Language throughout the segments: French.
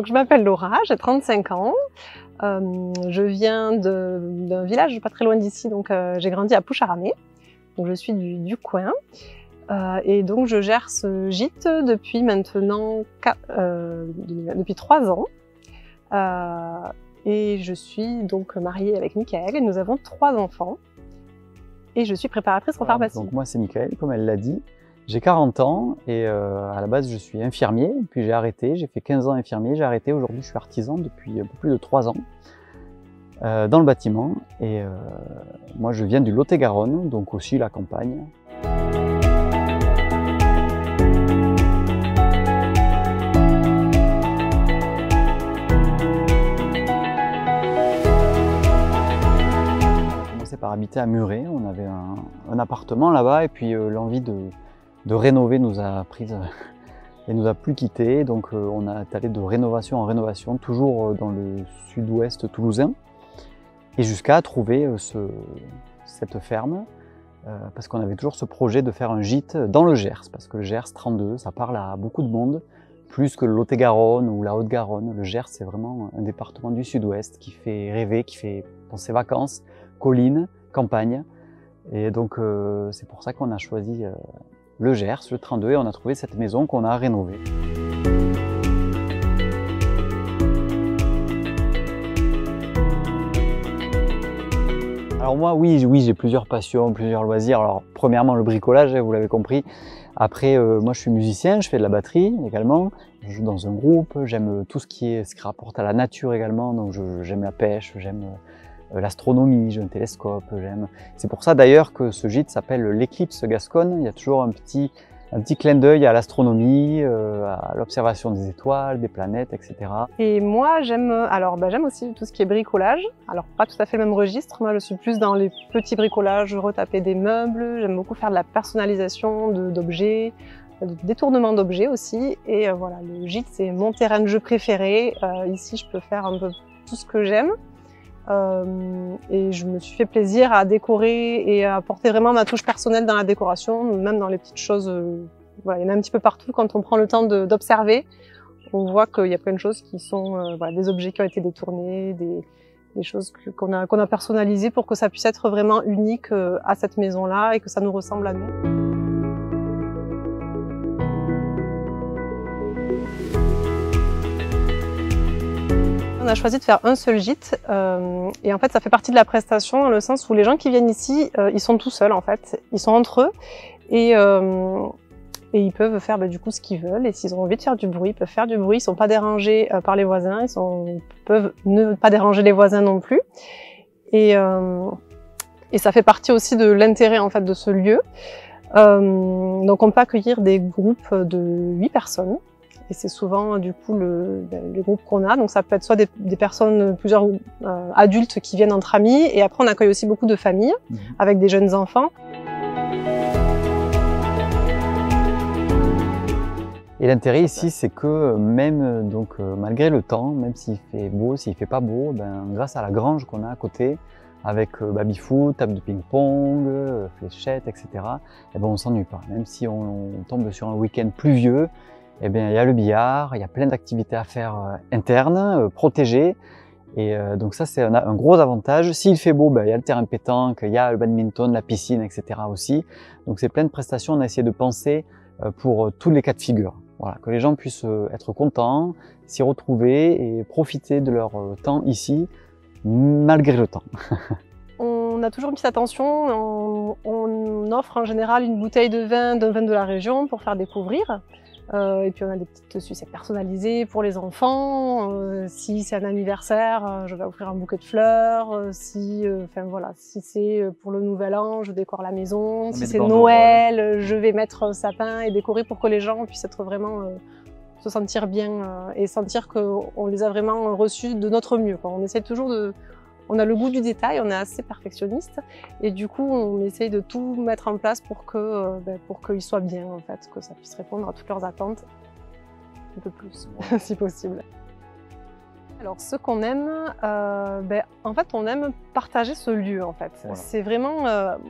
Donc je m'appelle Laura, j'ai 35 ans. Je viens d'un village pas très loin d'ici, donc j'ai grandi à Poucharamé. Donc je suis du coin. Et donc je gère ce gîte depuis maintenant depuis 3 ans. Et je suis donc mariée avec Michael et nous avons 3 enfants. Et je suis préparatrice en pharmacie. Donc moi c'est Michael, comme elle l'a dit. J'ai 40 ans et à la base je suis infirmier, puis j'ai arrêté, j'ai fait 15 ans infirmier, j'ai arrêté, aujourd'hui je suis artisan depuis un peu plus de 3 ans dans le bâtiment et moi je viens du Lot-et-Garonne, donc aussi la campagne. On a commencé par habiter à Muret, on avait un appartement là-bas et puis l'envie de rénover nous a prise et nous a plus quittés, donc on a allé de rénovation en rénovation, toujours dans le sud-ouest toulousain, et jusqu'à trouver cette ferme, parce qu'on avait toujours ce projet de faire un gîte dans le Gers, parce que le Gers 32, ça parle à beaucoup de monde, plus que le Lot-et-Garonne ou la Haute-Garonne. Le Gers, c'est vraiment un département du sud-ouest qui fait rêver, qui fait penser vacances, collines, campagne, et donc c'est pour ça qu'on a choisi le Gers, le 32, et on a trouvé cette maison qu'on a rénovée. Alors moi, oui, j'ai plusieurs passions, plusieurs loisirs. Alors premièrement, le bricolage, vous l'avez compris. Après, moi je suis musicien, je fais de la batterie également. Je joue dans un groupe, j'aime tout ce qui rapporte à la nature également. Donc j'aime la pêche, j'aime l'astronomie, j'ai un télescope, j'aime. C'est pour ça d'ailleurs que ce gîte s'appelle l'Éclipse Gasconne. Il y a toujours un petit clin d'œil à l'astronomie, à l'observation des étoiles, des planètes, etc. Et moi, j'aime aussi tout ce qui est bricolage. Alors, pas tout à fait le même registre. Moi, je suis plus dans les petits bricolages, retaper des meubles. J'aime beaucoup faire de la personnalisation d'objets, de détournement d'objets aussi. Et voilà, le gîte, c'est mon terrain de jeu préféré. Ici, je peux faire un peu tout ce que j'aime. Et je me suis fait plaisir à décorer et à apporter vraiment ma touche personnelle dans la décoration, même dans les petites choses. Voilà, il y en a un petit peu partout quand on prend le temps d'observer. On voit qu'il y a plein de choses qui sont voilà, des objets qui ont été détournés, des choses qu'on a personnalisées pour que ça puisse être vraiment unique à cette maison-là et que ça nous ressemble à nous. On a choisi de faire un seul gîte et en fait ça fait partie de la prestation dans le sens où les gens qui viennent ici, ils sont tout seuls en fait, ils sont entre eux et ils peuvent faire du coup ce qu'ils veulent et s'ils ont envie de faire du bruit, ils peuvent faire du bruit, ils sont pas dérangés par les voisins, ils peuvent ne pas déranger les voisins non plus et ça fait partie aussi de l'intérêt en fait de ce lieu. Donc on peut accueillir des groupes de 8 personnes. Et c'est souvent du coup les groupes qu'on a. Donc ça peut être soit des personnes, plusieurs adultes qui viennent entre amis. Et après on accueille aussi beaucoup de familles avec des jeunes enfants. Et l'intérêt ici, c'est que même malgré le temps, même s'il fait beau, s'il fait pas beau, grâce à la grange qu'on a à côté, avec baby-foot, table de ping-pong, fléchettes, etc., on s'ennuie pas. Même si on tombe sur un week-end pluvieux, il y a le billard, il y a plein d'activités à faire internes, protégées. Et donc ça, c'est un gros avantage. S'il fait beau, il y a le terrain de pétanque, il y a le badminton, la piscine, etc. aussi. Donc c'est plein de prestations. On a essayé de penser pour tous les cas de figure. Voilà, que les gens puissent être contents, s'y retrouver et profiter de leur temps ici, malgré le temps. On a toujours mis attention, on offre en général une bouteille de vin, d'un vin de la région pour faire découvrir. Et puis on a des petites sucettes personnalisées pour les enfants. Si c'est un anniversaire, je vais offrir un bouquet de fleurs. Si c'est pour le nouvel an, je décore la maison. Si c'est Noël, je vais mettre un sapin et décorer pour que les gens puissent être vraiment se sentir bien et sentir qu'on les a vraiment reçus de notre mieux, quoi. On essaie toujours on a le goût du détail, on est assez perfectionniste et du coup on essaye de tout mettre en place pour qu'ils soient bien en fait, que ça puisse répondre à toutes leurs attentes un peu plus si possible. Alors ce qu'on aime, en fait on aime partager ce lieu en fait. Voilà. C'est vraiment,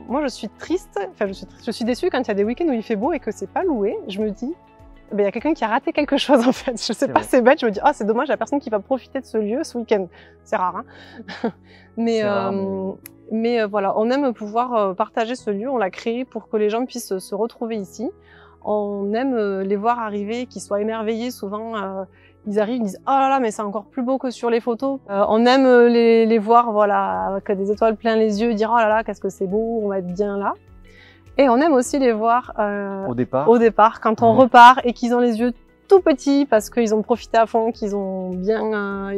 moi je suis triste, enfin je suis déçue quand il y a des week-ends où il fait beau et que c'est pas loué. Je me dis, ben, y a quelqu'un qui a raté quelque chose en fait. Je sais pas, vrai. c'est bête, je me dis, ah, c'est dommage, la personne qui va profiter de ce lieu ce week-end. C'est rare, hein. Mais, C'est rare, voilà, on aime pouvoir partager ce lieu, on l'a créé pour que les gens puissent se retrouver ici. On aime les voir arriver, qu'ils soient émerveillés. Souvent, ils arrivent, ils disent « Oh là là, mais c'est encore plus beau que sur les photos ». On aime les voir, voilà, avec des étoiles plein les yeux, dire « Oh là là, qu'est-ce que c'est beau, on va être bien là ». Et on aime aussi les voir au départ. quand on repart et qu'ils ont les yeux tout petits parce qu'ils ont profité à fond, qu'ils ont bien,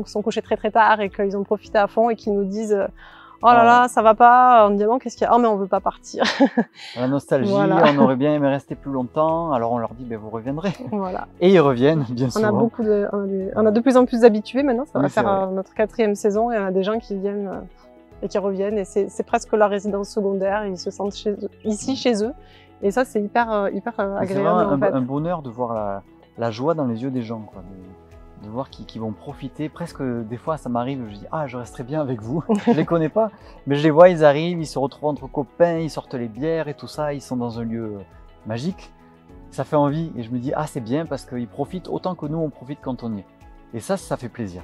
sont couchés très très tard et qu'ils ont profité à fond et qu'ils nous disent oh là là, ça va pas. On dit bon, qu'est-ce qu'il y a? Oh mais on veut pas partir. La nostalgie, Voilà. on aurait bien aimé rester plus longtemps. Alors on leur dit ben vous reviendrez. Voilà. Et ils reviennent bien On a souvent. on a de plus en plus d'habitués maintenant. Ça Oui, va c'est faire notre 4e saison et on a des gens qui viennent et qui reviennent et c'est presque leur résidence secondaire. Ils se sentent ici chez eux et ça c'est hyper agréable. C'est vraiment en fait. un bonheur de voir la joie dans les yeux des gens, quoi. De voir qu'ils vont profiter. Presque des fois ça m'arrive, je dis ah je resterai bien avec vous. Je les connais pas, mais je les vois, ils arrivent, ils se retrouvent entre copains, ils sortent les bières et tout ça, ils sont dans un lieu magique. Ça fait envie et je me dis ah c'est bien parce qu'ils profitent autant que nous on profite quand on y est. Et ça fait plaisir.